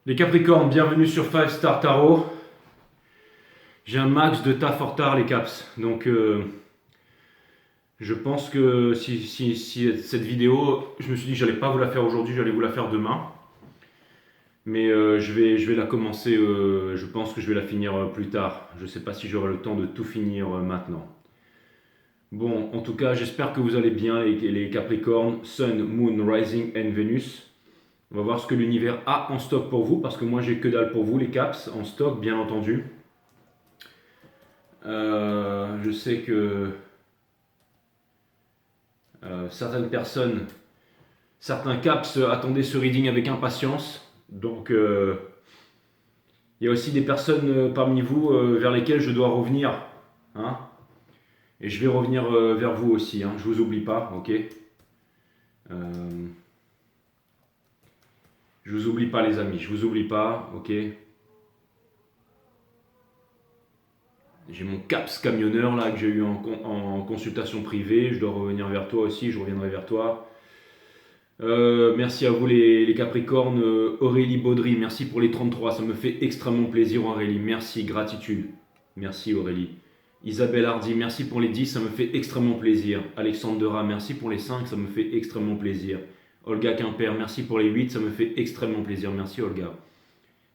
Les Capricornes, bienvenue sur 5 Star Tarot. J'ai un max de taf en retard, les Caps. Donc, je pense que si cette vidéo, je me suis dit que j'allais pas vous la faire aujourd'hui, j'allais vous la faire demain. Mais je vais la commencer, je pense que je vais la finir plus tard. Je sais pas si j'aurai le temps de tout finir maintenant. Bon, en tout cas, j'espère que vous allez bien, les Capricornes, Sun, Moon, Rising and Venus. On va voir ce que l'univers a en stock pour vous, parce que moi j'ai que dalle pour vous, les Caps, en stock, bien entendu. Je sais que certaines personnes, certains Caps attendaient ce reading avec impatience. Donc, il y a aussi des personnes parmi vous vers lesquelles je dois revenir. Hein, et je vais revenir vers vous aussi. Hein, je vous oublie pas, ok. Je vous oublie pas, les amis. Je vous oublie pas, ok. J'ai mon CAPS camionneur là que j'ai eu en consultation privée. Je dois revenir vers toi aussi. Je reviendrai vers toi. Merci à vous les Capricornes. Aurélie Baudry, merci pour les 33. Ça me fait extrêmement plaisir, Aurélie. Merci, gratitude. Merci, Aurélie. Isabelle Hardy, merci pour les 10. Ça me fait extrêmement plaisir. Alexandra, merci pour les 5. Ça me fait extrêmement plaisir. Olga Quimper, merci pour les 8. Ça me fait extrêmement plaisir. Merci, Olga.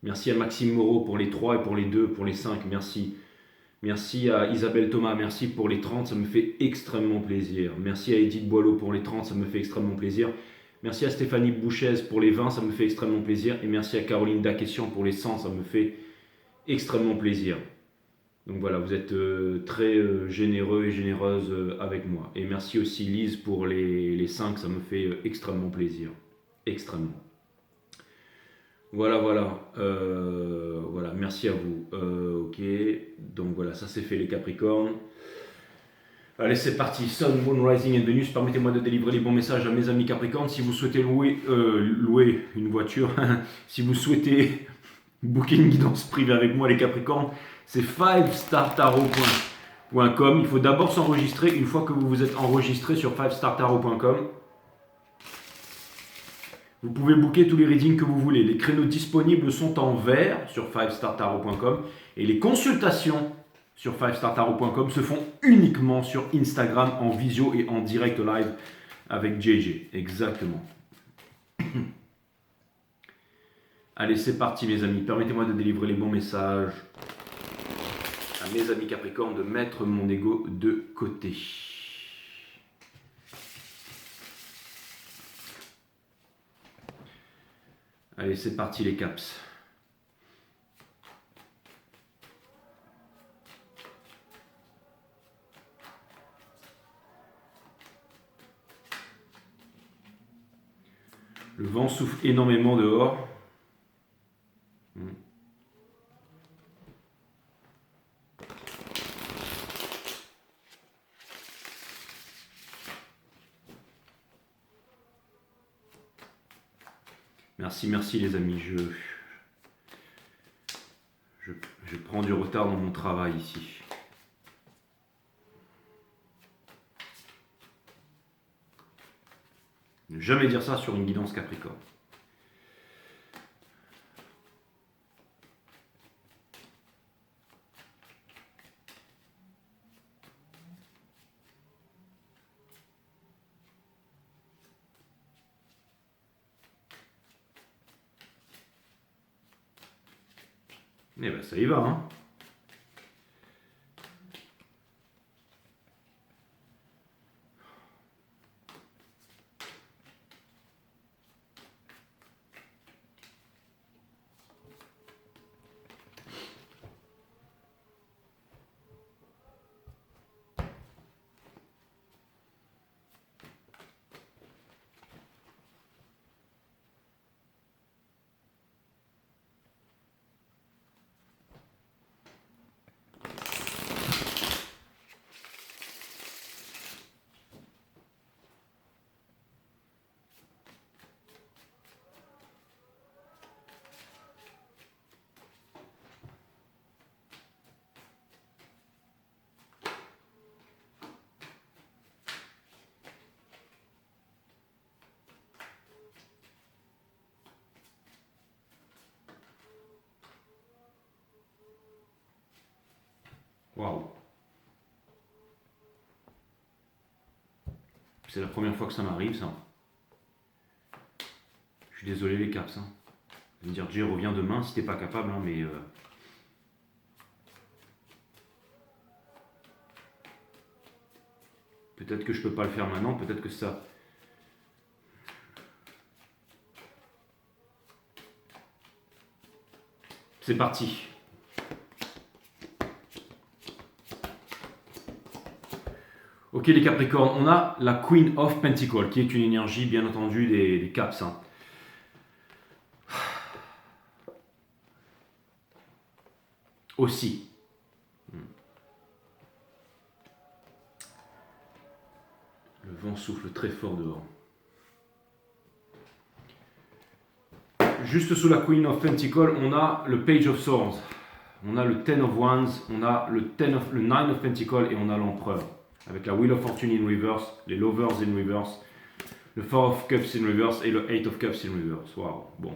Merci à Maxime Moreau pour les 3 et pour les 2, pour les 5. Merci. Merci à Isabelle Thomas, merci pour les 30, ça me fait extrêmement plaisir. Merci à Edith Boileau pour les 30, ça me fait extrêmement plaisir. Merci à Stéphanie Bouchez pour les 20, ça me fait extrêmement plaisir. Et merci à Caroline Daquession pour les 100, ça me fait extrêmement plaisir. Donc voilà, vous êtes très généreux et généreuse avec moi. Et merci aussi Lise pour les 5, ça me fait extrêmement plaisir. Extrêmement. Voilà, voilà. Voilà, merci à vous. Ok, donc voilà, ça c'est fait les Capricornes. Allez, c'est parti. Sun, Moon, Rising et Venus, permettez-moi de délivrer les bons messages à mes amis Capricornes. Si vous souhaitez louer une voiture, si vous souhaitez booker une guidance privée avec moi, les Capricornes, c'est 5startarot.com. Il faut d'abord s'enregistrer. Une fois que vous vous êtes enregistré sur 5startarot.com, vous pouvez booker tous les readings que vous voulez. Les créneaux disponibles sont en vert sur 5startarot.com et les consultations sur 5startarot.com se font uniquement sur Instagram en visio et en direct live avec JJ. Exactement. Allez, c'est parti mes amis. Permettez-moi de délivrer les bons messages à mes amis Capricornes, de mettre mon ego de côté. Allez, c'est parti les Caps. Le vent souffle énormément dehors. Merci, merci les amis. Je prends du retard dans mon travail ici. Ne jamais dire ça sur une guidance Capricorne. Eh ben ça y va, hein. Waouh. C'est la première fois que ça m'arrive, ça. Je suis désolé les caps. Hein. Je vais me dire, Jay, reviens demain si t'es pas capable, hein, mais... Peut-être que je peux pas le faire maintenant, peut-être que ça... C'est parti. Ok les Capricornes, on a la Queen of Pentacles, qui est une énergie bien entendu des caps. Hein. Aussi. Le vent souffle très fort dehors. Juste sous la Queen of Pentacles, on a le Page of Swords. On a le Ten of Wands, on a le Nine of Pentacles et on a l'Empereur. Avec la Wheel of Fortune in reverse, les Lovers in reverse, le Four of Cups in reverse et le Eight of Cups in reverse. Waouh, bon.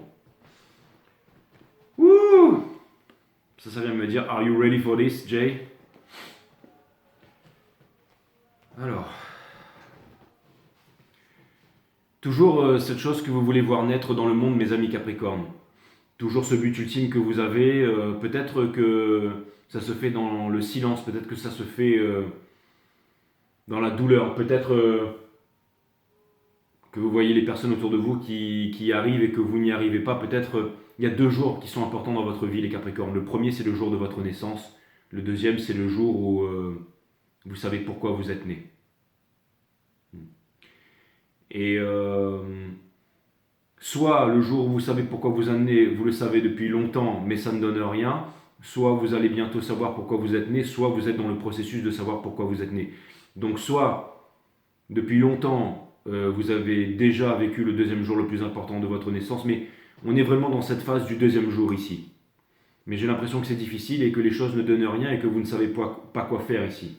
Wouh! Ça vient de me dire, are you ready for this, Jay? Alors. Toujours cette chose que vous voulez voir naître dans le monde, mes amis Capricornes. Toujours ce but ultime que vous avez. Peut-être que ça se fait dans le silence, peut-être que ça se fait dans la douleur. Peut-être que vous voyez les personnes autour de vous qui y arrivent et que vous n'y arrivez pas. Peut-être il y a 2 jours qui sont importants dans votre vie, les Capricornes. Le premier, c'est le jour de votre naissance. Le deuxième, c'est le jour où vous savez pourquoi vous êtes né. Et soit le jour où vous savez pourquoi vous êtes né, vous le savez depuis longtemps, mais ça ne donne rien. Soit vous allez bientôt savoir pourquoi vous êtes né, soit vous êtes dans le processus de savoir pourquoi vous êtes né. Donc soit depuis longtemps, vous avez déjà vécu le deuxième jour le plus important de votre naissance, mais on est vraiment dans cette phase du deuxième jour ici. Mais j'ai l'impression que c'est difficile et que les choses ne donnent rien et que vous ne savez pas quoi faire ici.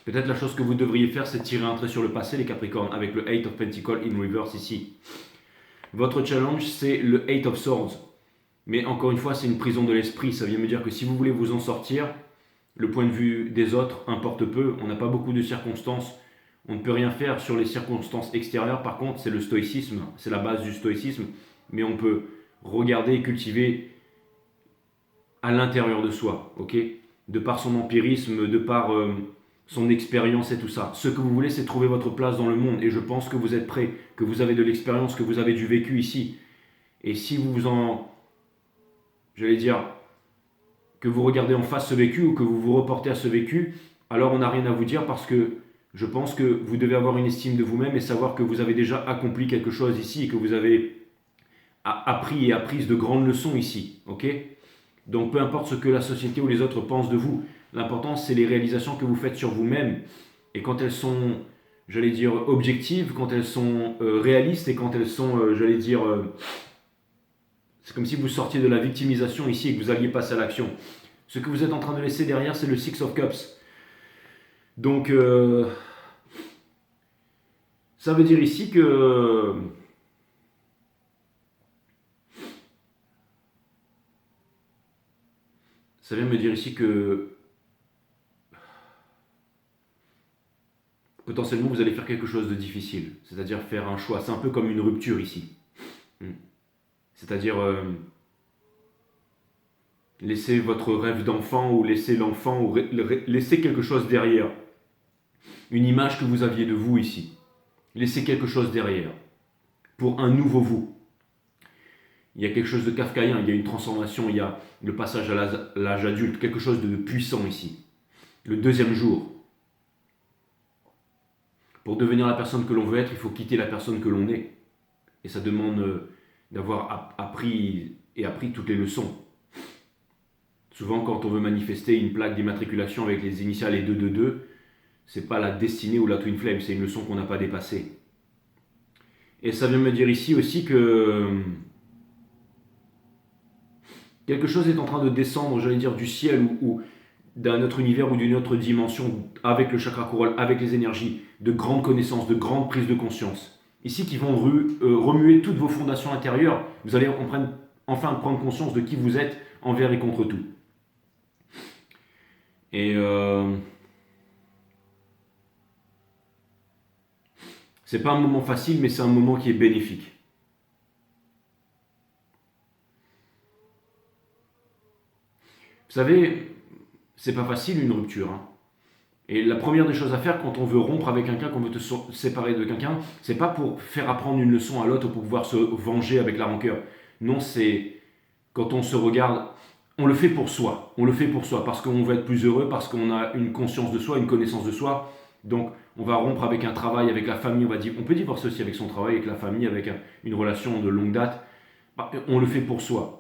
Peut-être la chose que vous devriez faire, c'est tirer un trait sur le passé, les Capricornes, avec le Eight of Pentacles in reverse ici. Votre challenge, c'est le Eight of Swords. Mais encore une fois, c'est une prison de l'esprit. Ça vient me dire que si vous voulez vous en sortir, le point de vue des autres importe peu. On n'a pas beaucoup de circonstances. On ne peut rien faire sur les circonstances extérieures. Par contre, c'est le stoïcisme. C'est la base du stoïcisme. Mais on peut regarder et cultiver à l'intérieur de soi. Ok, de par son empirisme, de par... son expérience et tout ça. Ce que vous voulez, c'est trouver votre place dans le monde. Et je pense que vous êtes prêt, que vous avez de l'expérience, que vous avez du vécu ici. Et si vous j'allais dire, que vous regardez en face ce vécu ou que vous vous reportez à ce vécu, alors on n'a rien à vous dire parce que je pense que vous devez avoir une estime de vous-même et savoir que vous avez déjà accompli quelque chose ici et que vous avez appris et appris de grandes leçons ici. Ok ? Donc peu importe ce que la société ou les autres pensent de vous, l'important c'est les réalisations que vous faites sur vous-même. Et quand elles sont, j'allais dire, objectives, quand elles sont réalistes et quand elles sont, j'allais dire, c'est comme si vous sortiez de la victimisation ici et que vous alliez passer à l'action. Ce que vous êtes en train de laisser derrière, c'est le Six of Cups. Donc, ça veut dire ici que... Ça vient me dire ici que potentiellement vous allez faire quelque chose de difficile, c'est-à-dire faire un choix. C'est un peu comme une rupture ici. C'est-à-dire laisser votre rêve d'enfant ou laisser l'enfant ou laisser quelque chose derrière. Une image que vous aviez de vous ici. Laissez quelque chose derrière pour un nouveau vous. Il y a quelque chose de kafkaïen, il y a une transformation, il y a le passage à l'âge adulte, quelque chose de puissant ici. Le deuxième jour. Pour devenir la personne que l'on veut être, il faut quitter la personne que l'on est. Et ça demande d'avoir appris toutes les leçons. Souvent, quand on veut manifester une plaque d'immatriculation avec les initiales et 222, c'est pas la destinée ou la twin flame, c'est une leçon qu'on n'a pas dépassée. Et ça vient me dire ici aussi que quelque chose est en train de descendre, j'allais dire, du ciel ou d'un autre univers ou d'une autre dimension avec le chakra couronne, avec les énergies, de grandes connaissances, de grandes prises de conscience. Ici, qui vont remuer toutes vos fondations intérieures, vous allez enfin prendre conscience de qui vous êtes envers et contre tout. Et c'est pas un moment facile, mais c'est un moment qui est bénéfique. Vous savez, c'est pas facile une rupture, hein. Et la première des choses à faire quand on veut rompre avec quelqu'un, qu'on veut te séparer de quelqu'un, c'est pas pour faire apprendre une leçon à l'autre ou pour pouvoir se venger avec la rancœur. Non, c'est quand on se regarde, on le fait pour soi. On le fait pour soi parce qu'on veut être plus heureux, parce qu'on a une conscience de soi, une connaissance de soi. Donc, on va rompre avec un travail, avec la famille. On peut divorcer aussi avec son travail, avec la famille, avec une relation de longue date. On le fait pour soi.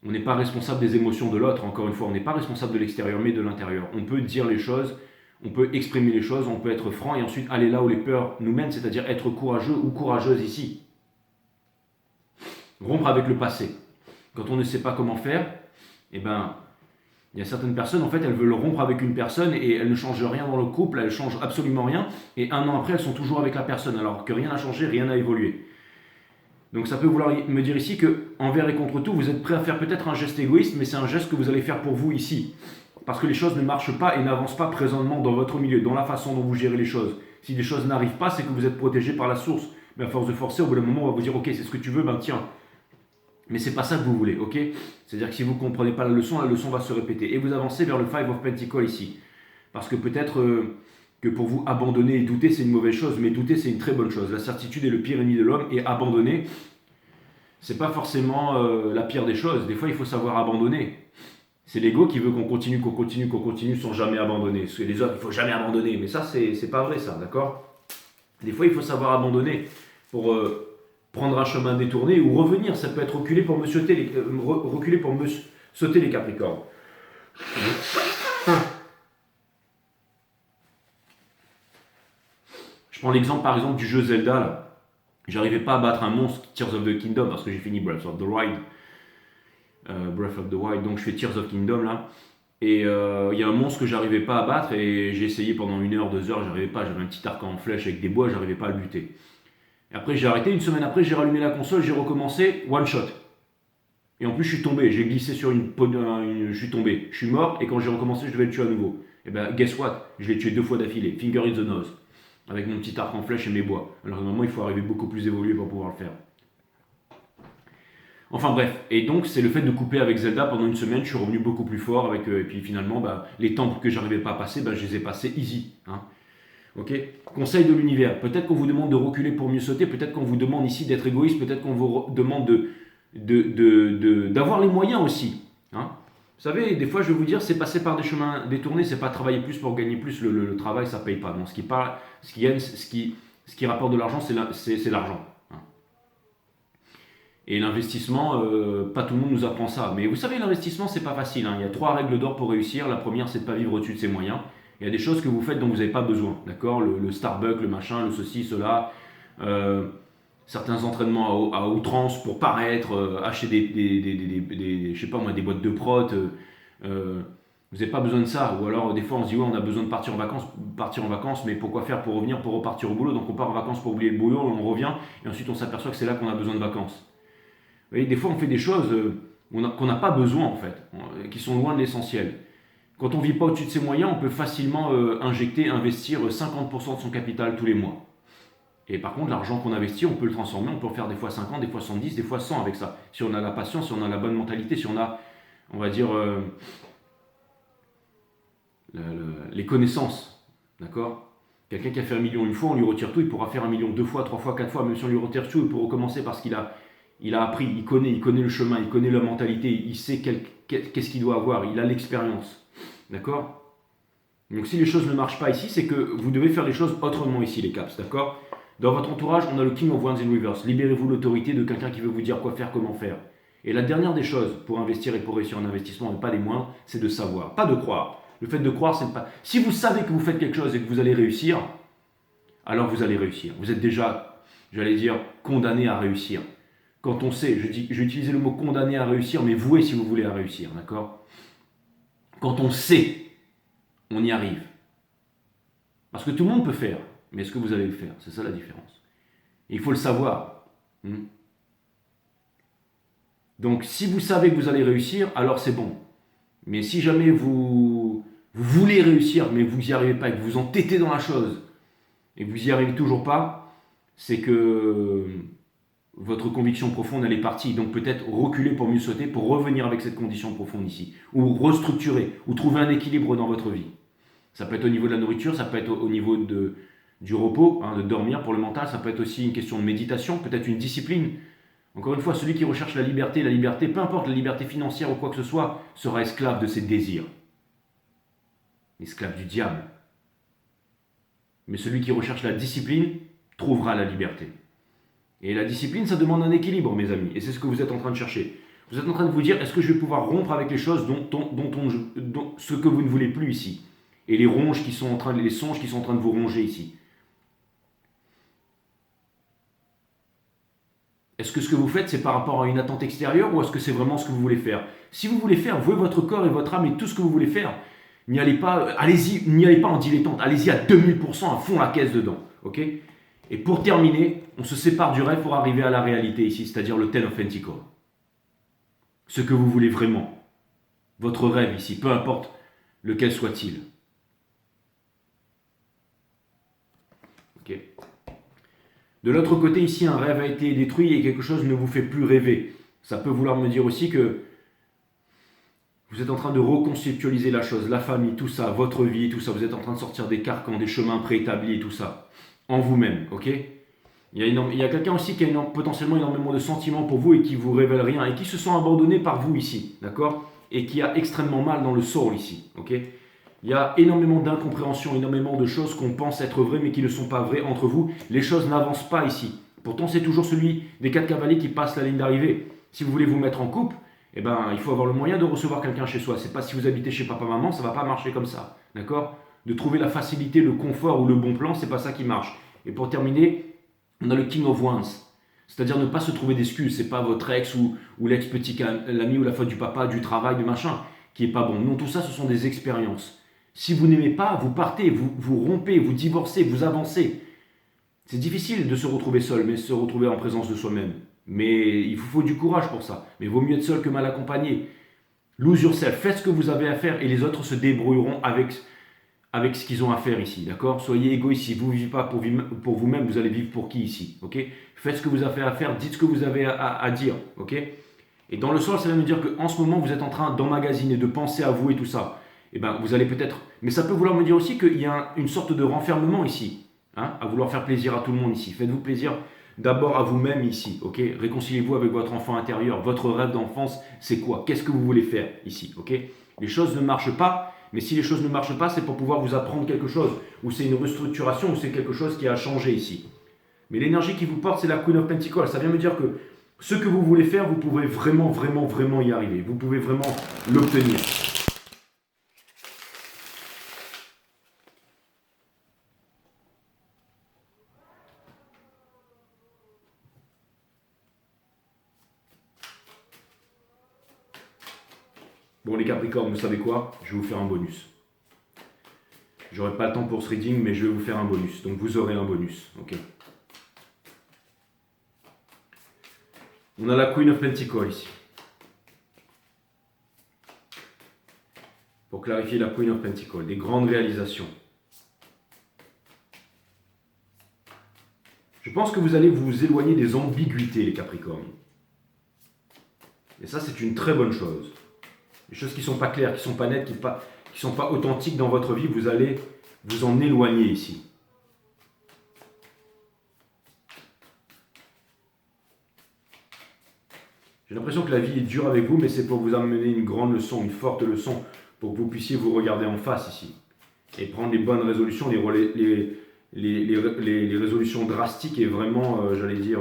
On n'est pas responsable des émotions de l'autre, encore une fois, on n'est pas responsable de l'extérieur, mais de l'intérieur. On peut dire les choses, on peut exprimer les choses, on peut être franc et ensuite aller là où les peurs nous mènent, c'est-à-dire être courageux ou courageuse ici. Rompre avec le passé. Quand on ne sait pas comment faire, eh ben, il y a certaines personnes, en fait, elles veulent rompre avec une personne et elles ne changent rien dans le couple, elles ne changent absolument rien, et un an après, elles sont toujours avec la personne, alors que rien n'a changé, rien n'a évolué. Donc ça peut vouloir me dire ici que, envers et contre tout, vous êtes prêt à faire peut-être un geste égoïste, mais c'est un geste que vous allez faire pour vous ici. Parce que les choses ne marchent pas et n'avancent pas présentement dans votre milieu, dans la façon dont vous gérez les choses. Si les choses n'arrivent pas, c'est que vous êtes protégé par la source. Mais à force de forcer, au bout d'un moment, on va vous dire, ok, c'est ce que tu veux, ben tiens. Mais c'est pas ça que vous voulez, ok? C'est-à-dire que si vous ne comprenez pas la leçon va se répéter. Et vous avancez vers le Five of Pentacles ici. Parce que peut-être que pour vous, abandonner et douter, c'est une mauvaise chose, mais douter, c'est une très bonne chose. La certitude est le pire ennemi de l'homme, et abandonner, c'est pas forcément la pire des choses. Des fois, il faut savoir abandonner. C'est l'ego qui veut qu'on continue, qu'on continue, qu'on continue sans jamais abandonner. Parce que les autres, il faut jamais abandonner. Mais ça, c'est pas vrai, ça, d'accord? Des fois, il faut savoir abandonner pour prendre un chemin détourné ou revenir. Ça peut être reculer pour me sauter les Capricornes. Je prends l'exemple, par exemple, du jeu Zelda, là. J'arrivais pas à battre un monstre, Tears of the Kingdom, parce que j'ai fini Breath of the Wild. Donc je fais Tears of Kingdom là. Et il y a un monstre que j'arrivais pas à battre et j'ai essayé pendant 1 heure, 2 heures, j'arrivais pas. J'avais un petit arc en flèche avec des bois, j'arrivais pas à le buter. Et après j'ai arrêté, une semaine après j'ai rallumé la console, j'ai recommencé, one shot. Et en plus je suis tombé, j'ai glissé sur je suis tombé, je suis mort et quand j'ai recommencé je devais le tuer à nouveau. Et ben guess what, je l'ai tué 2 fois d'affilée, finger in the nose, avec mon petit arc en flèche et mes bois. Alors normalement il faut arriver beaucoup plus évolué pour pouvoir le faire. Enfin bref, et donc c'est le fait de couper avec Zelda pendant 1 semaine, je suis revenu beaucoup plus fort avec et puis finalement les temples que j'arrivais pas à passer, je les ai passés easy. Hein. Ok. Conseil de l'univers. Peut-être qu'on vous demande de reculer pour mieux sauter, peut-être qu'on vous demande ici d'être égoïste, peut-être qu'on vous demande d'avoir les moyens aussi. Hein. Vous savez, des fois je vais vous dire, c'est passer par des chemins détournés, c'est pas travailler plus pour gagner plus. Le travail, ça paye pas. Non, ce qui rapporte de l'argent, c'est l'argent. Et l'investissement, pas tout le monde nous apprend ça. Mais vous savez, l'investissement, c'est pas facile. Hein. Il y a 3 règles d'or pour réussir. La première, c'est de ne pas vivre au-dessus de ses moyens. Il y a des choses que vous faites dont vous n'avez pas besoin. D'accord, le Starbucks, le machin, le ceci, cela. Certains entraînements à outrance pour paraître, acheter je sais pas moi, des boîtes de prot. Vous n'avez pas besoin de ça. Ou alors, des fois, on se dit, ouais, on a besoin de partir en vacances, mais pourquoi faire pour revenir, pour repartir au boulot? Donc, on part en vacances pour oublier le boulot, on revient, et ensuite, on s'aperçoit que c'est là qu'on a besoin de vacances. Vous voyez, des fois, on fait des choses qu'on n'a pas besoin, en fait, qui sont loin de l'essentiel. Quand on ne vit pas au-dessus de ses moyens, on peut facilement investir 50% de son capital tous les mois. Et par contre, l'argent qu'on investit, on peut le transformer, on peut en faire des fois 50, des fois 110, des fois 100 avec ça. Si on a la patience, si on a la bonne mentalité, si on a, on va dire, les connaissances. D'accord? Quelqu'un qui a fait 1 million une fois, on lui retire tout, il pourra faire 1 million 2 fois, 3 fois, 4 fois, même si on lui retire tout, il peut recommencer parce qu'il a appris, il connaît le chemin, il connaît la mentalité, il sait qu'est-ce qu'il doit avoir, il a l'expérience. D'accord? Donc si les choses ne marchent pas ici, c'est que vous devez faire les choses autrement ici, les caps. D'accord? Dans votre entourage, on a le King of Wands in Reverse. Libérez-vous de l'autorité de quelqu'un qui veut vous dire quoi faire, comment faire. Et la dernière des choses pour investir et pour réussir un investissement, et pas des moindres, c'est de savoir, pas de croire. Le fait de croire, c'est pas... Si vous savez que vous faites quelque chose et que vous allez réussir, alors vous allez réussir. Vous êtes déjà, j'allais dire, condamné à réussir. Quand on sait, j'ai utilisé le mot condamné à réussir, mais voué si vous voulez à réussir, d'accord? Quand on sait, on y arrive. Parce que tout le monde peut faire, mais est-ce que vous allez le faire? C'est ça la différence. Et il faut le savoir. Donc si vous savez que vous allez réussir, alors c'est bon. Mais si jamais vous vous voulez réussir, mais vous n'y arrivez pas, et que vous vous entêtez dans la chose, et que vous n'y arrivez toujours pas, c'est que votre conviction profonde, elle est partie. Donc peut-être reculer pour mieux sauter, pour revenir avec cette condition profonde ici. Ou restructurer, ou trouver un équilibre dans votre vie. Ça peut être au niveau de la nourriture, ça peut être au niveau du repos, de dormir pour le mental, ça peut être aussi une question de méditation, peut-être une discipline. Encore une fois, celui qui recherche la liberté, peu importe la liberté financière ou quoi que ce soit, sera esclave de ses désirs. Esclave du diable. Mais celui qui recherche la discipline trouvera la liberté. Et la discipline, ça demande un équilibre, mes amis. Et c'est ce que vous êtes en train de chercher. Vous êtes en train de vous dire, est-ce que je vais pouvoir rompre avec les choses dont ce que vous ne voulez plus ici? Et les songes qui sont en train de vous ronger ici. Est-ce que ce que vous faites, c'est par rapport à une attente extérieure ou est-ce que c'est vraiment ce que vous voulez faire? Si vous voulez faire, vouez votre corps et votre âme et tout ce que vous voulez faire, n'y allez pas, n'y allez pas en dilettante, allez-y à 2000% à fond la caisse dedans, ok? Et pour terminer, on se sépare du rêve pour arriver à la réalité ici, c'est-à-dire le Ten of Pentacles. Ce que vous voulez vraiment, votre rêve ici, peu importe lequel soit-il. Ok. De l'autre côté, ici, un rêve a été détruit et quelque chose ne vous fait plus rêver. Ça peut vouloir me dire aussi que vous êtes en train de reconceptualiser la chose, la famille, tout ça, votre vie, tout ça. Vous êtes en train de sortir des carcans, des chemins préétablis et tout ça, en vous-même, ok? Il y a quelqu'un aussi qui a potentiellement énormément de sentiments pour vous et qui vous révèle rien et qui se sent abandonné par vous ici, d'accord? Et qui a extrêmement mal dans le soul ici, ok? Il y a énormément d'incompréhension, énormément de choses qu'on pense être vraies mais qui ne sont pas vraies entre vous. Les choses n'avancent pas ici. Pourtant, c'est toujours celui des 4 cavaliers qui passe la ligne d'arrivée. Si vous voulez vous mettre en couple, eh ben, il faut avoir le moyen de recevoir quelqu'un chez soi. C'est pas si vous habitez chez papa-maman, ça va pas marcher comme ça, d'accord? De trouver la facilité, le confort ou le bon plan, c'est pas ça qui marche. Et pour terminer, on a le King of Wands. C'est-à-dire ne pas se trouver d'excuses. C'est pas votre ex ou l'ex-petit ami ou la faute du papa, du travail, du machin, qui est pas bon. Non, tout ça, ce sont des expériences. Si vous n'aimez pas, vous partez, vous rompez, vous divorcez, vous avancez. C'est difficile de se retrouver seul, mais se retrouver en présence de soi-même. Mais il vous faut du courage pour ça. Mais vaut mieux être seul que mal accompagné. Lose yourself, faites ce que vous avez à faire et les autres se débrouilleront avec ce qu'ils ont à faire ici, d'accord? Soyez égoïste, si vous ne vivez pas pour vous-même, vous allez vivre pour qui ici, ok? Faites ce que vous avez à faire, dites ce que vous avez à dire, ok? Et dans le sol, ça veut me dire qu'en ce moment, vous êtes en train d'emmagasiner, de penser à vous et tout ça. Et ben, vous allez peut-être... Mais ça peut vouloir me dire aussi qu'il y a une sorte de renfermement ici, à vouloir faire plaisir à tout le monde ici. Faites-vous plaisir d'abord à vous-même ici, ok? Réconciliez-vous avec votre enfant intérieur. Votre rêve d'enfance, c'est quoi? Qu'est-ce que vous voulez faire ici, ok? Les choses ne marchent pas, mais si les choses ne marchent pas, c'est pour pouvoir vous apprendre quelque chose, ou c'est une restructuration, ou c'est quelque chose qui a changé ici. Mais l'énergie qui vous porte, c'est la Queen of Pentacles. Ça vient me dire que ce que vous voulez faire, vous pouvez vraiment, vraiment, vraiment y arriver. Vous pouvez vraiment l'obtenir. Bon les Capricornes, vous savez quoi? Je vais vous faire un bonus. J'aurai pas le temps pour ce reading, mais je vais vous faire un bonus. Donc vous aurez un bonus, ok? On a la Queen of Pentacles ici. Pour clarifier la Queen of Pentacles, des grandes réalisations. Je pense que vous allez vous éloigner des ambiguïtés, les Capricornes. Et ça, c'est une très bonne chose. Les choses qui ne sont pas claires, qui ne sont pas nettes, qui ne sont pas authentiques dans votre vie, vous allez vous en éloigner ici. J'ai l'impression que la vie est dure avec vous, mais c'est pour vous amener une grande leçon, une forte leçon, pour que vous puissiez vous regarder en face ici. Et prendre les bonnes résolutions, les résolutions drastiques et vraiment, j'allais dire...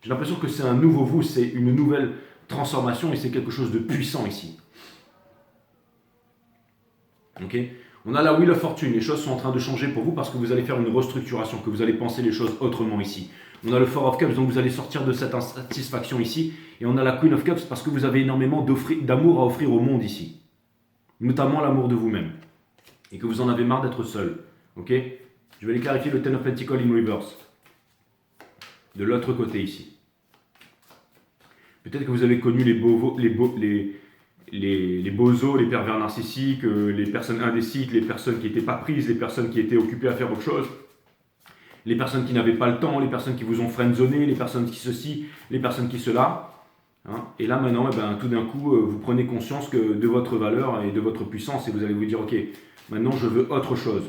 j'ai l'impression que c'est un nouveau vous, c'est une nouvelle transformation et c'est quelque chose de puissant ici. Ok? On a la Wheel of Fortune, les choses sont en train de changer pour vous parce que vous allez faire une restructuration, que vous allez penser les choses autrement ici. On a le Four of Cups, donc vous allez sortir de cette insatisfaction ici. Et on a la Queen of Cups parce que vous avez énormément d'amour à offrir au monde ici. Notamment l'amour de vous-même. Et que vous en avez marre d'être seul. Ok? Je vais aller clarifier le Ten of Pentacles in reverse. De l'autre côté ici. Peut-être que vous avez connu les bozos, les pervers narcissiques, les personnes indécises, les personnes qui n'étaient pas prises, les personnes qui étaient occupées à faire autre chose, les personnes qui n'avaient pas le temps, les personnes qui vous ont friendzoné, les personnes qui ceci, les personnes qui cela. Hein. Et là maintenant, tout d'un coup, vous prenez conscience de votre valeur et de votre puissance et vous allez vous dire, ok, maintenant je veux autre chose.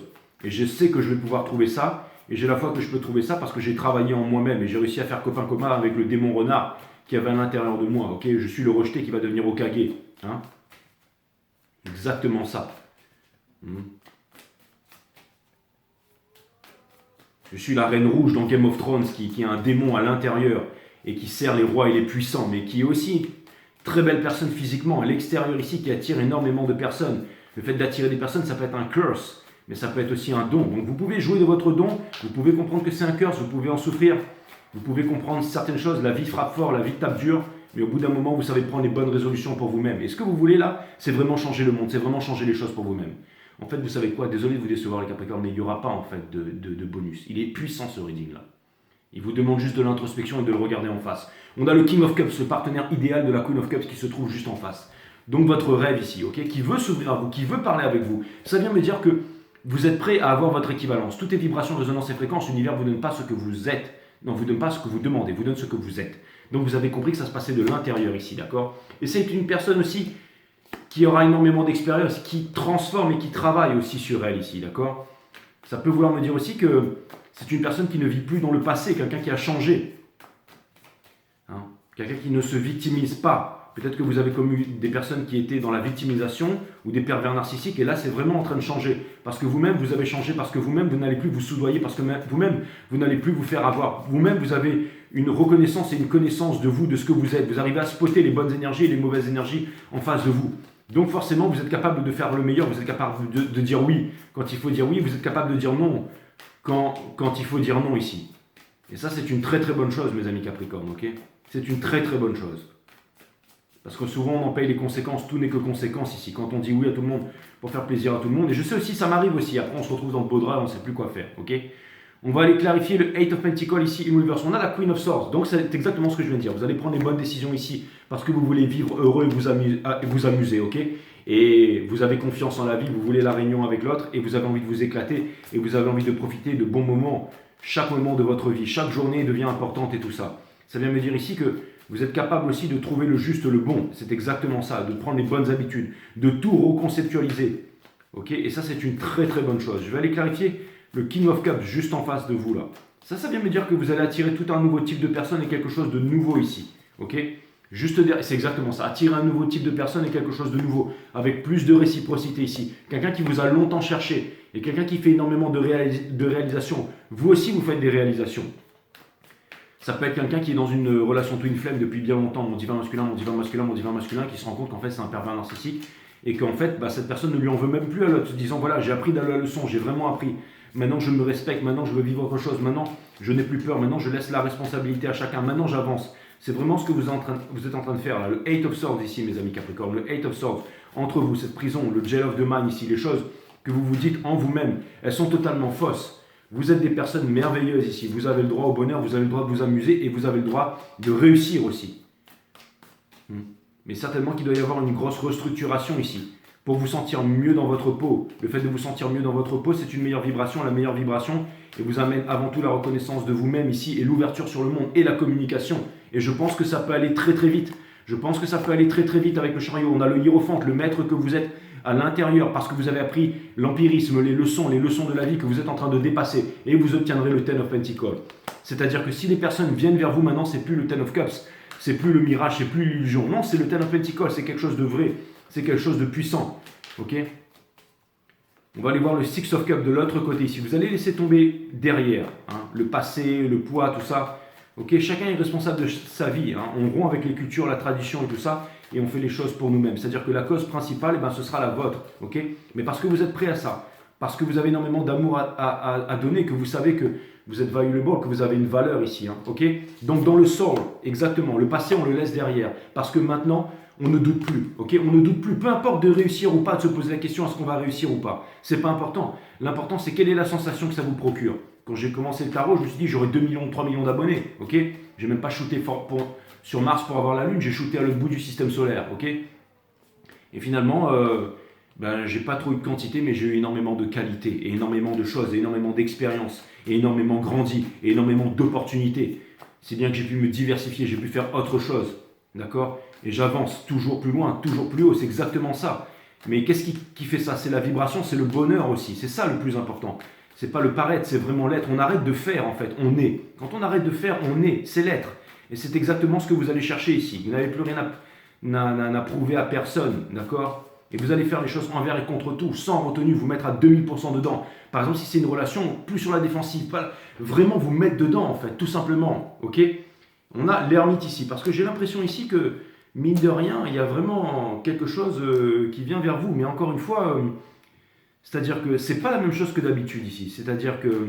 Et je sais que je vais pouvoir trouver ça, et j'ai la foi que je peux trouver ça parce que j'ai travaillé en moi-même et j'ai réussi à faire copain commun avec le démon renard qui avait à l'intérieur de moi. Ok, je suis le rejeté qui va devenir Hokage. Hein. Exactement ça. Je suis la reine rouge dans Game of Thrones qui a un démon à l'intérieur et qui sert les rois et les puissants, mais qui est aussi une très belle personne physiquement à l'extérieur ici, qui attire énormément de personnes. Le fait d'attirer des personnes, ça peut être un curse, mais ça peut être aussi un don. Donc vous pouvez jouer de votre don, vous pouvez comprendre que c'est un curse, vous pouvez en souffrir, vous pouvez comprendre certaines choses, la vie frappe fort, la vie tape dur, mais au bout d'un moment, vous savez prendre les bonnes résolutions pour vous-même. Et ce que vous voulez là, c'est vraiment changer le monde, c'est vraiment changer les choses pour vous-même. En fait, vous savez quoi? Désolé de vous décevoir les Capricornes, mais il n'y aura pas en fait de bonus. Il est puissant ce reading là. Il vous demande juste de l'introspection et de le regarder en face. On a le King of Cups, le partenaire idéal de la Queen of Cups qui se trouve juste en face. Donc votre rêve ici, ok, qui veut s'ouvrir à vous, qui veut parler avec vous. Ça vient me dire que vous êtes prêt à avoir votre équivalence. Toutes les vibrations, résonances et fréquences, l'univers ne vous donne pas ce que vous êtes. Non, vous ne donne pas ce que vous demandez, vous donne ce que vous êtes. Donc vous avez compris que ça se passait de l'intérieur ici, d'accord? Et c'est une personne aussi qui aura énormément d'expérience, qui transforme et qui travaille aussi sur elle ici, d'accord? Ça peut vouloir me dire aussi que c'est une personne qui ne vit plus dans le passé, quelqu'un qui a changé. Hein? Quelqu'un qui ne se victimise pas. Peut-être que vous avez connu des personnes qui étaient dans la victimisation ou des pervers narcissiques, et là c'est vraiment en train de changer. Parce que vous-même vous avez changé, parce que vous-même vous n'allez plus vous soudoyer, parce que vous-même vous n'allez plus vous faire avoir. Vous-même vous avez une reconnaissance et une connaissance de vous, de ce que vous êtes. Vous arrivez à spotter les bonnes énergies et les mauvaises énergies en face de vous. Donc forcément vous êtes capable de faire le meilleur, vous êtes capable de dire oui quand il faut dire oui, vous êtes capable de dire non quand il faut dire non ici. Et ça c'est une très très bonne chose mes amis Capricorne, ok? C'est une très très bonne chose. Parce que souvent on en paye les conséquences, tout n'est que conséquence ici. Quand on dit oui à tout le monde pour faire plaisir à tout le monde, et je sais aussi, ça m'arrive aussi, après on se retrouve dans le beau drap et on ne sait plus quoi faire, ok? On va aller clarifier le 8 of Pentacles ici, in reverse. On a la Queen of Swords, donc c'est exactement ce que je viens de dire. Vous allez prendre les bonnes décisions ici parce que vous voulez vivre heureux et vous amuser, ok? Et vous avez confiance en la vie, vous voulez la réunion avec l'autre et vous avez envie de vous éclater et vous avez envie de profiter de bons moments. Chaque moment de votre vie, chaque journée devient importante et tout ça. Ça vient me dire ici que vous êtes capable aussi de trouver le juste, le bon. C'est exactement ça, de prendre les bonnes habitudes, de tout reconceptualiser. Ok? Et ça, c'est une très très bonne chose. Je vais aller clarifier le King of Cups juste en face de vous là. Ça vient me dire que vous allez attirer tout un nouveau type de personne et quelque chose de nouveau ici. Ok? Juste derrière, c'est exactement ça. Attirer un nouveau type de personne et quelque chose de nouveau, avec plus de réciprocité ici. Quelqu'un qui vous a longtemps cherché et quelqu'un qui fait énormément de réalisations. Vous aussi, vous faites des réalisations. Ça peut être quelqu'un qui est dans une relation twin flame depuis bien longtemps, mon divin masculin, mon divin masculin, mon divin masculin, qui se rend compte qu'en fait c'est un pervers narcissique et qu'en fait cette personne ne lui en veut même plus à l'autre, se disant voilà, j'ai appris dans la leçon, j'ai vraiment appris. Maintenant je me respecte, maintenant je veux vivre autre chose, maintenant je n'ai plus peur, maintenant je laisse la responsabilité à chacun, maintenant j'avance. C'est vraiment ce que vous êtes en train de faire là. Le 8 of Swords ici, mes amis Capricorne, le 8 of Swords, entre vous, cette prison, le jail of the mind ici, les choses que vous vous dites en vous-même, elles sont totalement fausses. Vous êtes des personnes merveilleuses ici. Vous avez le droit au bonheur, vous avez le droit de vous amuser et vous avez le droit de réussir aussi. Mais certainement qu'il doit y avoir une grosse restructuration ici pour vous sentir mieux dans votre peau. Le fait de vous sentir mieux dans votre peau, c'est une meilleure vibration. La meilleure vibration et vous amène avant tout la reconnaissance de vous-même ici et l'ouverture sur le monde et la communication. Et je pense que ça peut aller très très vite. Je pense que ça peut aller très très vite avec le chariot. On a le hiérophante, le maître que vous êtes à l'intérieur parce que vous avez appris l'empirisme, les leçons de la vie que vous êtes en train de dépasser et vous obtiendrez le Ten of Pentacles. C'est-à-dire que si les personnes viennent vers vous maintenant, c'est plus le Ten of Cups, c'est plus le mirage, c'est plus l'illusion. Non, c'est le Ten of Pentacles, c'est quelque chose de vrai, c'est quelque chose de puissant. Ok? On va aller voir le Six of Cups de l'autre côté ici. Vous allez laisser tomber derrière le passé, le poids, tout ça. Ok, chacun est responsable de sa vie. On rompt avec les cultures, la tradition et tout ça, et on fait les choses pour nous-mêmes. C'est-à-dire que la cause principale, ce sera la vôtre. Ok, mais parce que vous êtes prêt à ça, parce que vous avez énormément d'amour à donner, que vous savez que vous êtes valuable, que vous avez une valeur ici. Ok, donc dans le soul, exactement, le passé, on le laisse derrière. Parce que maintenant, on ne doute plus. Ok, on ne doute plus. Peu importe de réussir ou pas, de se poser la question est-ce qu'on va réussir ou pas. C'est pas important. L'important, c'est quelle est la sensation que ça vous procure. Quand j'ai commencé le tarot, je me suis dit j'aurais 2 millions, 3 millions d'abonnés, ok? J'ai même pas shooté sur Mars pour avoir la Lune, j'ai shooté à l'autre bout du système solaire, ok? Et finalement, ben, j'ai pas trop eu de quantité, mais j'ai eu énormément de qualité, et énormément de choses, et énormément d'expérience, et énormément grandi, et énormément d'opportunités. C'est bien que j'ai pu me diversifier, j'ai pu faire autre chose. D'accord? Et j'avance toujours plus loin, toujours plus haut, c'est exactement ça. Mais qu'est-ce qui fait ça? C'est la vibration, c'est le bonheur aussi. C'est ça le plus important. C'est pas le paraître, c'est vraiment l'être. On arrête de faire en fait, on est. Quand on arrête de faire, on est, c'est l'être. Et c'est exactement ce que vous allez chercher ici. Vous n'avez plus rien à prouver à personne, d'accord? Et vous allez faire les choses envers et contre tout, sans retenue, vous mettre à 2000% dedans. Par exemple, si c'est une relation, plus sur la défensive, pas vraiment vous mettre dedans en fait, tout simplement, ok? On a l'ermite ici, parce que j'ai l'impression ici que, mine de rien, il y a vraiment quelque chose qui vient vers vous. Mais encore une fois, c'est-à-dire que c'est pas la même chose que d'habitude ici. C'est-à-dire que,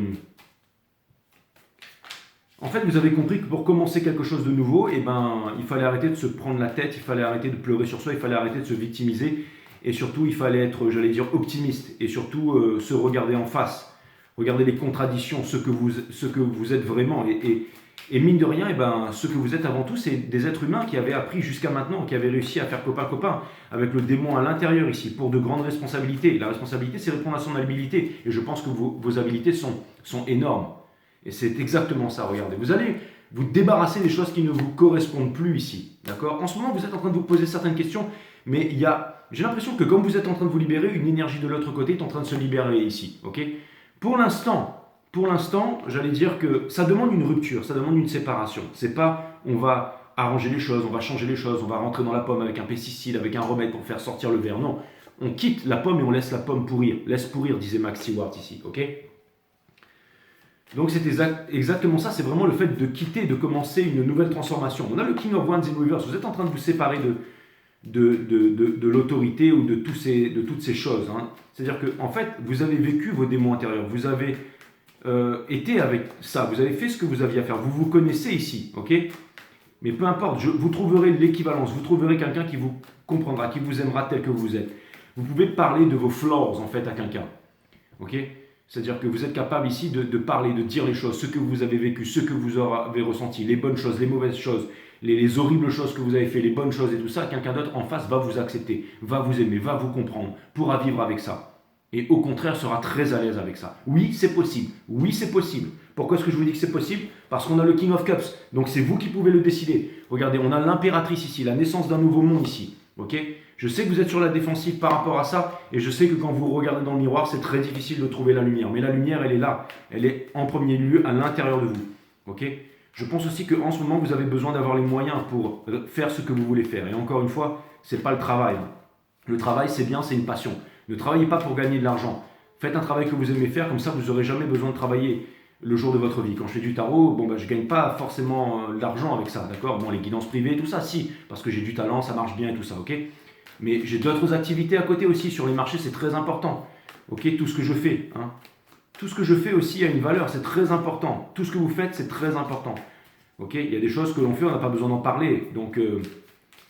en fait, vous avez compris que pour commencer quelque chose de nouveau, eh ben, il fallait arrêter de se prendre la tête, il fallait arrêter de pleurer sur soi, il fallait arrêter de se victimiser. Et surtout, il fallait être, j'allais dire, optimiste. Et surtout, se regarder en face. Regarder les contradictions, ce que vous êtes vraiment. Et mine de rien, eh ben, ce que vous êtes avant tout, c'est des êtres humains qui avaient appris jusqu'à maintenant, qui avaient réussi à faire copain-copain avec le démon à l'intérieur ici, pour de grandes responsabilités. La responsabilité, c'est répondre à son habilité. Et je pense que vos habilités sont énormes. Et c'est exactement ça, regardez. Vous allez vous débarrasser des choses qui ne vous correspondent plus ici. D'accord? En ce moment, vous êtes en train de vous poser certaines questions, mais j'ai l'impression que comme vous êtes en train de vous libérer, une énergie de l'autre côté est en train de se libérer ici. Ok? Pour l'instant, j'allais dire que ça demande une rupture, ça demande une séparation. C'est pas on va arranger les choses, on va changer les choses, on va rentrer dans la pomme avec un pesticide, avec un remède pour faire sortir le ver. Non, on quitte la pomme et on laisse la pomme pourrir. Laisse pourrir, disait Max Stewart ici. Ok? Donc c'est exactement ça, c'est vraiment le fait de quitter, de commencer une nouvelle transformation. On a le King of Wands in Reverse, vous êtes en train de vous séparer de l'autorité ou de toutes ces choses. Hein. C'est-à-dire que en fait, vous avez vécu vos démons intérieurs, vous avez été avec ça, vous avez fait ce que vous aviez à faire, vous vous connaissez ici, ok? Mais peu importe, vous trouverez l'équivalence, vous trouverez quelqu'un qui vous comprendra, qui vous aimera tel que vous êtes. Vous pouvez parler de vos flaws en fait à quelqu'un, ok? C'est-à-dire que vous êtes capable ici de parler, de dire les choses, ce que vous avez vécu, ce que vous avez ressenti, les bonnes choses, les mauvaises choses, les horribles choses que vous avez fait, les bonnes choses et tout ça. Quelqu'un d'autre en face va vous accepter, va vous aimer, va vous comprendre, pourra vivre avec ça. Et au contraire, sera très à l'aise avec ça. Oui, c'est possible. Oui, c'est possible. Pourquoi est-ce que je vous dis que c'est possible? Parce qu'on a le King of Cups. Donc c'est vous qui pouvez le décider. Regardez, on a l'impératrice ici, la naissance d'un nouveau monde ici. Ok? Je sais que vous êtes sur la défensive par rapport à ça, et je sais que quand vous regardez dans le miroir, c'est très difficile de trouver la lumière. Mais la lumière, elle est là. Elle est en premier lieu à l'intérieur de vous. Ok? Je pense aussi qu'en ce moment, vous avez besoin d'avoir les moyens pour faire ce que vous voulez faire. Et encore une fois, ce n'est pas le travail. Le travail, c'est bien, c'est une passion. Ne travaillez pas pour gagner de l'argent. Faites un travail que vous aimez faire, comme ça, vous n'aurez jamais besoin de travailler le jour de votre vie. Quand je fais du tarot, bon, je ne gagne pas forcément de l'argent avec ça, d'accord? Bon, les guidances privées, tout ça, si, parce que j'ai du talent, ça marche bien et tout ça, ok? Mais j'ai d'autres activités à côté aussi. Sur les marchés, c'est très important. Ok, tout ce que je fais. Hein. Tout ce que je fais aussi a une valeur, c'est très important. Tout ce que vous faites, c'est très important. Ok, il y a des choses que l'on fait, on n'a pas besoin d'en parler. Donc,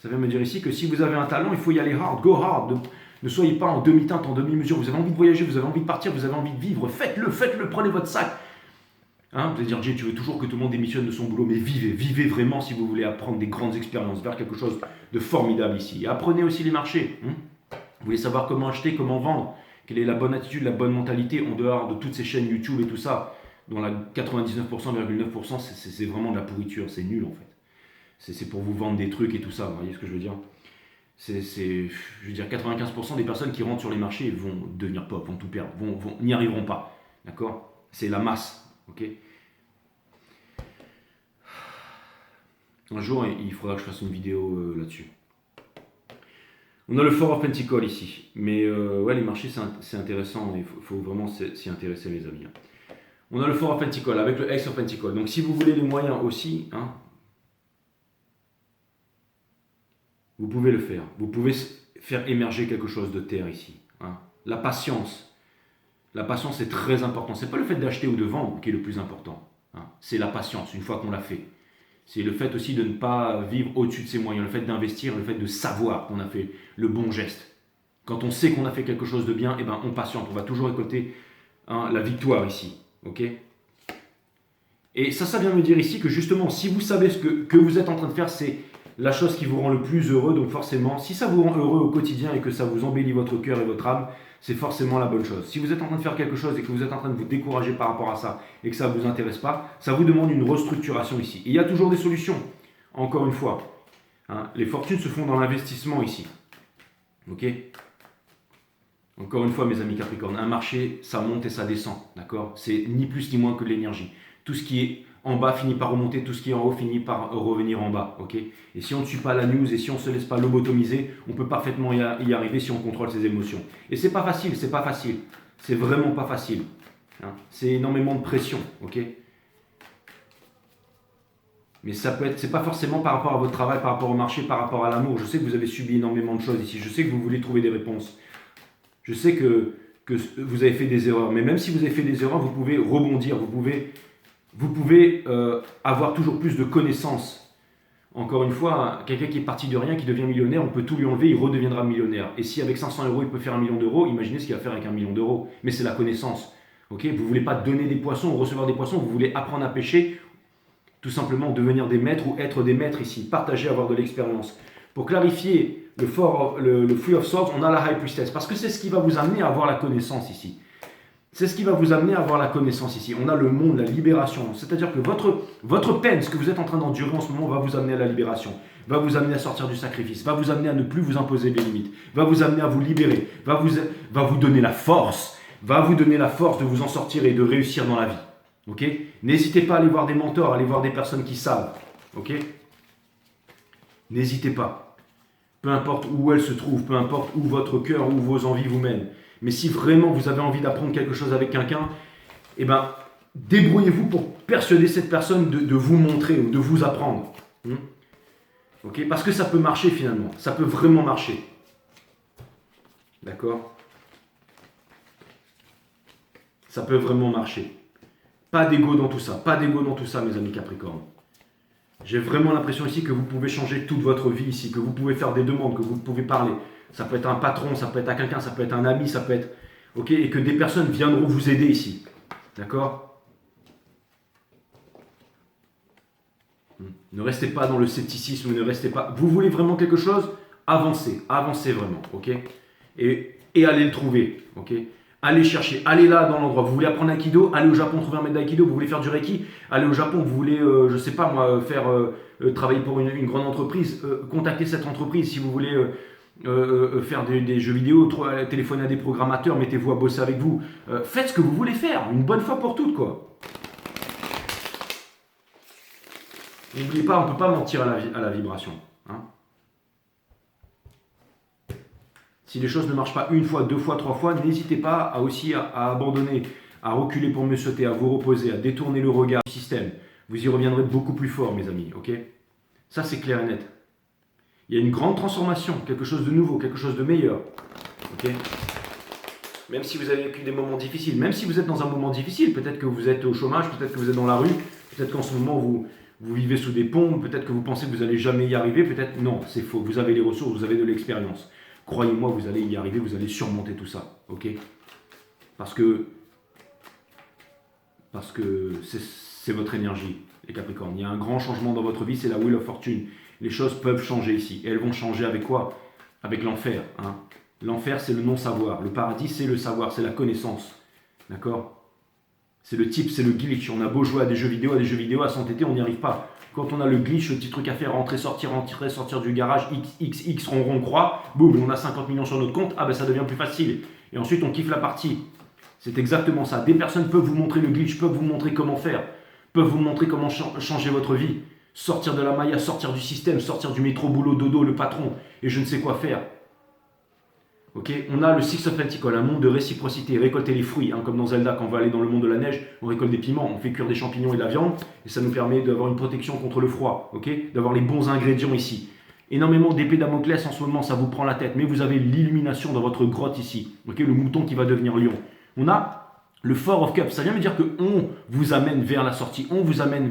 ça vient me dire ici que si vous avez un talent, il faut y aller hard, go hard. Ne soyez pas en demi-teinte, en demi-mesure. Vous avez envie de voyager, vous avez envie de partir, vous avez envie de vivre. Faites-le, prenez votre sac. Hein, vous allez dire, Jay, tu veux toujours que tout le monde démissionne de son boulot, mais vivez vraiment si vous voulez apprendre des grandes expériences, vers quelque chose de formidable ici. Et apprenez aussi les marchés. Hein. Vous voulez savoir comment acheter, comment vendre, quelle est la bonne attitude, la bonne mentalité en dehors de toutes ces chaînes YouTube et tout ça, dont la 99,9%, c'est vraiment de la pourriture, c'est nul en fait. C'est pour vous vendre des trucs et tout ça, vous voyez ce que je veux dire? Je veux dire, 95% des personnes qui rentrent sur les marchés vont devenir pauvres, vont tout perdre, n'y arriveront pas. D'accord? C'est la masse. Ok. Un jour, il faudra que je fasse une vidéo là-dessus. On a le Four of Pentacles ici. Mais ouais, les marchés, c'est intéressant. Il faut vraiment s'y intéresser, les amis. On a le Four of Pentacles avec le Ace of Pentacles. Donc, si vous voulez les moyens aussi, hein, vous pouvez le faire. Vous pouvez faire émerger quelque chose de terre ici. Hein. La patience. La patience est très important. Ce n'est pas le fait d'acheter ou de vendre qui est le plus important. Hein. C'est la patience, une fois qu'on l'a fait. C'est le fait aussi de ne pas vivre au-dessus de ses moyens, le fait d'investir, le fait de savoir qu'on a fait le bon geste. Quand on sait qu'on a fait quelque chose de bien, eh ben, on patiente. On va toujours récolter la victoire ici. Okay, et ça vient me dire ici que justement, si vous savez ce que vous êtes en train de faire, c'est la chose qui vous rend le plus heureux. Donc forcément, si ça vous rend heureux au quotidien et que ça vous embellit votre cœur et votre âme, c'est forcément la bonne chose. Si vous êtes en train de faire quelque chose et que vous êtes en train de vous décourager par rapport à ça et que ça ne vous intéresse pas, ça vous demande une restructuration ici. Et il y a toujours des solutions, encore une fois. Hein, les fortunes se font dans l'investissement ici. Ok ? Encore une fois, mes amis Capricorne, un marché, ça monte et ça descend, d'accord? C'est ni plus ni moins que de l'énergie. Tout ce qui est en bas finit par remonter, tout ce qui est en haut finit par revenir en bas, ok? Et si on ne suit pas la news et si on ne se laisse pas lobotomiser, on peut parfaitement y arriver si on contrôle ses émotions. Et c'est pas facile, c'est pas facile. C'est vraiment pas facile. Hein? C'est énormément de pression, ok? Mais ça peut être, c'est pas forcément par rapport à votre travail, par rapport au marché, par rapport à l'amour. Je sais que vous avez subi énormément de choses ici. Je sais que vous voulez trouver des réponses. Je sais que vous avez fait des erreurs, mais même si vous avez fait des erreurs, vous pouvez rebondir, vous pouvez avoir toujours plus de connaissances. Encore une fois, quelqu'un qui est parti de rien, qui devient millionnaire, on peut tout lui enlever, il redeviendra millionnaire. Et si avec 500 euros, il peut faire 1 million d'euros, imaginez ce qu'il va faire avec 1 million d'euros. Mais c'est la connaissance. Okay, vous ne voulez pas donner des poissons ou recevoir des poissons, vous voulez apprendre à pêcher, tout simplement devenir des maîtres ou être des maîtres ici, partager, avoir de l'expérience. Pour clarifier le Three of Swords, on a la High Priestess, parce que c'est ce qui va vous amener à avoir la connaissance ici. C'est ce qui va vous amener à avoir la connaissance ici. On a le monde, la libération. C'est-à-dire que votre peine, ce que vous êtes en train d'endurer en ce moment, va vous amener à la libération, va vous amener à sortir du sacrifice, va vous amener à ne plus vous imposer des limites, va vous amener à vous libérer, va vous donner la force, de vous en sortir et de réussir dans la vie. Okay? N'hésitez pas à aller voir des mentors, à aller voir des personnes qui savent. Okay? N'hésitez pas. Peu importe où elles se trouvent, peu importe où votre cœur ou vos envies vous mènent. Mais si vraiment vous avez envie d'apprendre quelque chose avec quelqu'un, eh ben, débrouillez-vous pour persuader cette personne de vous montrer ou de vous apprendre. Okay? Parce que ça peut marcher finalement. Ça peut vraiment marcher. D'accord? Ça peut vraiment marcher. Pas d'ego dans tout ça. Pas d'ego dans tout ça, mes amis Capricorne. J'ai vraiment l'impression ici que vous pouvez changer toute votre vie ici, que vous pouvez faire des demandes, que vous pouvez parler. Ça peut être un patron, ça peut être à quelqu'un, ça peut être un ami, ça peut être... Ok, et que des personnes viendront vous aider ici. D'accord? Ne restez pas dans le scepticisme, ne restez pas... Vous voulez vraiment quelque chose? Avancez, avancez vraiment, ok? Et allez le trouver, ok? Allez chercher, allez là dans l'endroit. Vous voulez apprendre l'aïkido? Allez au Japon trouver un maître d'aïkido. Vous voulez faire du reiki? Allez au Japon. Vous voulez, je sais pas moi, faire travailler pour une grande entreprise? Contactez cette entreprise. Si vous voulez faire des jeux vidéo, téléphoner à des programmateurs, mettez-vous à bosser avec vous. Faites ce que vous voulez faire, une bonne fois pour toutes, quoi. N'oubliez pas, on ne peut pas mentir à la vibration. Hein. Si les choses ne marchent pas une fois, deux fois, trois fois, n'hésitez pas aussi à abandonner, à reculer pour mieux sauter, à vous reposer, à détourner le regard du système. Vous y reviendrez beaucoup plus fort, mes amis, ok? Ça, c'est clair et net. Il y a une grande transformation, quelque chose de nouveau, quelque chose de meilleur, ok? Même si vous avez vécu des moments difficiles, même si vous êtes dans un moment difficile, peut-être que vous êtes au chômage, peut-être que vous êtes dans la rue, peut-être qu'en ce moment vous vivez sous des ponts, peut-être que vous pensez que vous n'allez jamais y arriver, peut-être non, c'est faux, vous avez les ressources, vous avez de l'expérience. Croyez-moi, vous allez y arriver, vous allez surmonter tout ça, ok? Parce que c'est votre énergie, les Capricornes. Il y a un grand changement dans votre vie, c'est la Wheel of Fortune. Les choses peuvent changer ici. Et elles vont changer avec quoi? Avec l'enfer. Hein? L'enfer, c'est le non-savoir. Le paradis, c'est le savoir, c'est la connaissance. D'accord? C'est le type, c'est le glitch. On a beau jouer à des jeux vidéo, à s'entêter, on n'y arrive pas. Quand on a le glitch, le petit truc à faire, rentrer, sortir du garage, x, rond, croix, boum, on a 50 millions sur notre compte, ah ben ça devient plus facile. Et ensuite, on kiffe la partie. C'est exactement ça. Des personnes peuvent vous montrer le glitch, peuvent vous montrer comment faire, peuvent vous montrer comment changer votre vie. Sortir de la maya, sortir du système, sortir du métro, boulot, dodo, le patron, et je ne sais quoi faire. Ok, on a le Six of Pentacles, un monde de réciprocité, récolter les fruits, hein, comme dans Zelda, quand on va aller dans le monde de la neige, on récolte des piments, on fait cuire des champignons et de la viande, et ça nous permet d'avoir une protection contre le froid, ok, d'avoir les bons ingrédients ici. Énormément d'épées Damoclès en ce moment, ça vous prend la tête, mais vous avez l'illumination dans votre grotte ici, ok, le mouton qui va devenir lion. On a le Four of Cups, ça vient me dire qu'on vous amène vers la sortie, on vous amène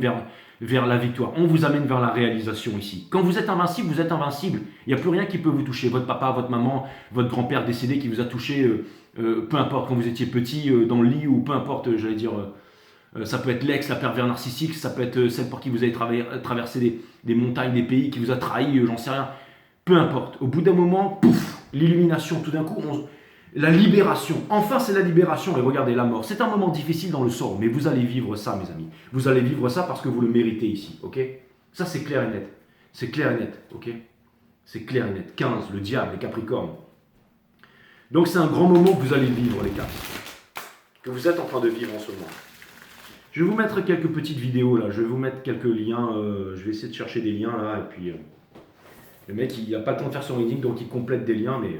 vers la victoire, on vous amène vers la réalisation ici. Quand vous êtes invincible, vous êtes invincible. Il n'y a plus rien qui peut vous toucher. Votre papa, votre maman, votre grand-père décédé qui vous a touché, peu importe quand vous étiez petit, dans le lit, ou peu importe, j'allais dire, Ça peut être l'ex, la pervers narcissique, ça peut être celle pour qui vous avez traversé des montagnes, des pays, qui vous a trahi, j'en sais rien. Peu importe. Au bout d'un moment, pouf, l'illumination, tout d'un coup, la libération. Enfin, c'est la libération. Et regardez, la mort. C'est un moment difficile dans le sort, mais vous allez vivre ça, mes amis. Vous allez vivre ça parce que vous le méritez ici, ok? Ça, c'est clair et net. C'est clair et net, ok? C'est clair et net. 15, le diable, les capricornes. Donc, c'est un grand moment que vous allez vivre, les Caps. Que vous êtes en train de vivre en ce moment. Je vais vous mettre quelques petites vidéos, là. Je vais vous mettre quelques liens. Je vais essayer de chercher des liens, là. Et puis, le mec, il n'a pas le temps de faire son reading, donc il complète des liens, mais...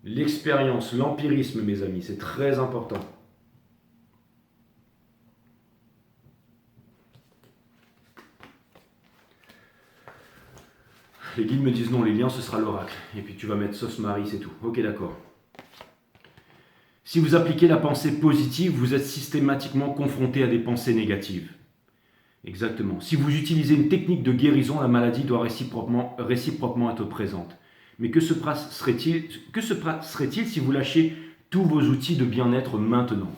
L'expérience, l'empirisme, mes amis, c'est très important. Les guides me disent non, les liens, ce sera l'oracle. Et puis tu vas mettre sauce Marie, c'est tout. Ok, d'accord. Si vous appliquez la pensée positive, vous êtes systématiquement confronté à des pensées négatives. Exactement. Si vous utilisez une technique de guérison, la maladie doit réciproquement être présente. Mais que se passerait-il si vous lâchez tous vos outils de bien-être maintenant?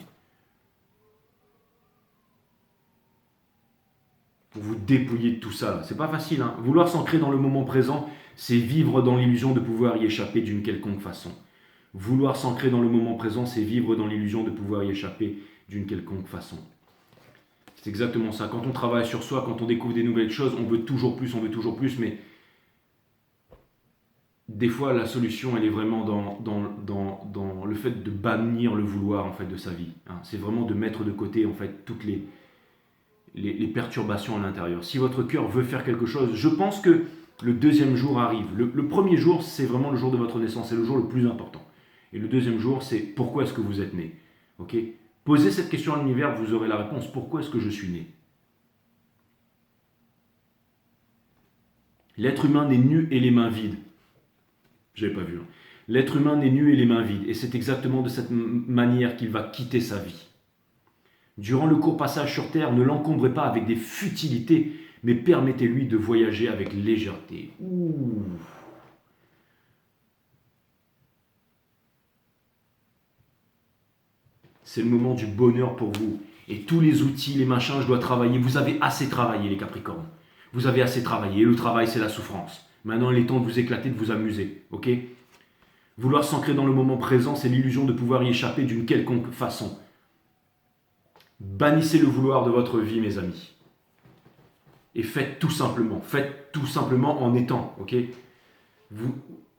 Pour vous dépouiller de tout ça. C'est pas facile. Hein. Vouloir s'ancrer dans le moment présent, c'est vivre dans l'illusion de pouvoir y échapper d'une quelconque façon. Vouloir s'ancrer dans le moment présent, c'est vivre dans l'illusion de pouvoir y échapper d'une quelconque façon. C'est exactement ça. Quand on travaille sur soi, quand on découvre des nouvelles choses, on veut toujours plus, mais des fois, la solution, elle est vraiment dans le fait de bannir le vouloir en fait, de sa vie. Hein. C'est vraiment de mettre de côté en fait, toutes les perturbations à l'intérieur. Si votre cœur veut faire quelque chose, je pense que le deuxième jour arrive. Le premier jour, c'est vraiment le jour de votre naissance, c'est le jour le plus important. Et le deuxième jour, c'est pourquoi est-ce que vous êtes né. Okay. Posez cette question à l'univers, vous aurez la réponse. Pourquoi est-ce que je suis né? L'être humain n'est nu et les mains vides. J'avais pas vu. Hein. L'être humain n'est nu et les mains vides. Et c'est exactement de cette manière qu'il va quitter sa vie. Durant le court passage sur Terre, ne l'encombrez pas avec des futilités, mais permettez-lui de voyager avec légèreté. Ouh. C'est le moment du bonheur pour vous. Et tous les outils, les machins, je dois travailler. Vous avez assez travaillé, les Capricornes. Vous avez assez travaillé. Et le travail, c'est la souffrance. Maintenant, il est temps de vous éclater, de vous amuser. Ok? Vouloir s'ancrer dans le moment présent, c'est l'illusion de pouvoir y échapper d'une quelconque façon. Bannissez le vouloir de votre vie, mes amis. Et faites tout simplement. Faites tout simplement en étant. Ok?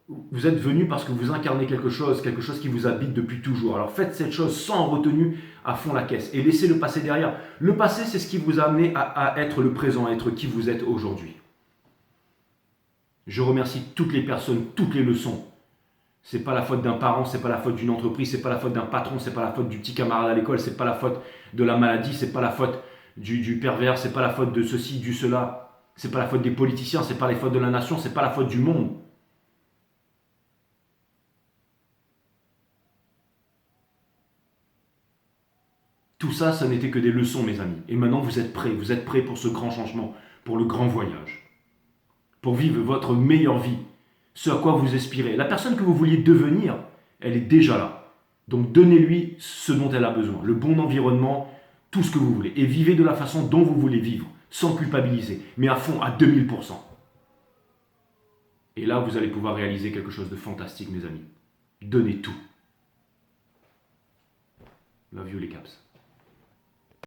Vous êtes venu parce que vous incarnez quelque chose qui vous habite depuis toujours. Alors faites cette chose sans retenue, à fond la caisse. Et laissez le passé derrière. Le passé, c'est ce qui vous a amené à être le présent, à être qui vous êtes aujourd'hui. Je remercie toutes les personnes, toutes les leçons. C'est pas la faute d'un parent, c'est pas la faute d'une entreprise, c'est pas la faute d'un patron, c'est pas la faute du petit camarade à l'école, c'est pas la faute de la maladie, c'est pas la faute du pervers, c'est pas la faute de ceci, du cela, c'est pas la faute des politiciens, c'est pas la faute de la nation, c'est pas la faute du monde. Tout ça, ça n'était que des leçons, mes amis. Et maintenant, vous êtes prêts pour ce grand changement, pour le grand voyage, pour vivre votre meilleure vie, ce à quoi vous aspirez. La personne que vous vouliez devenir, elle est déjà là. Donc donnez-lui ce dont elle a besoin, le bon environnement, tout ce que vous voulez. Et vivez de la façon dont vous voulez vivre, sans culpabiliser, mais à fond, à 2000%. Et là, vous allez pouvoir réaliser quelque chose de fantastique, mes amis. Donnez tout. Love you, les Caps.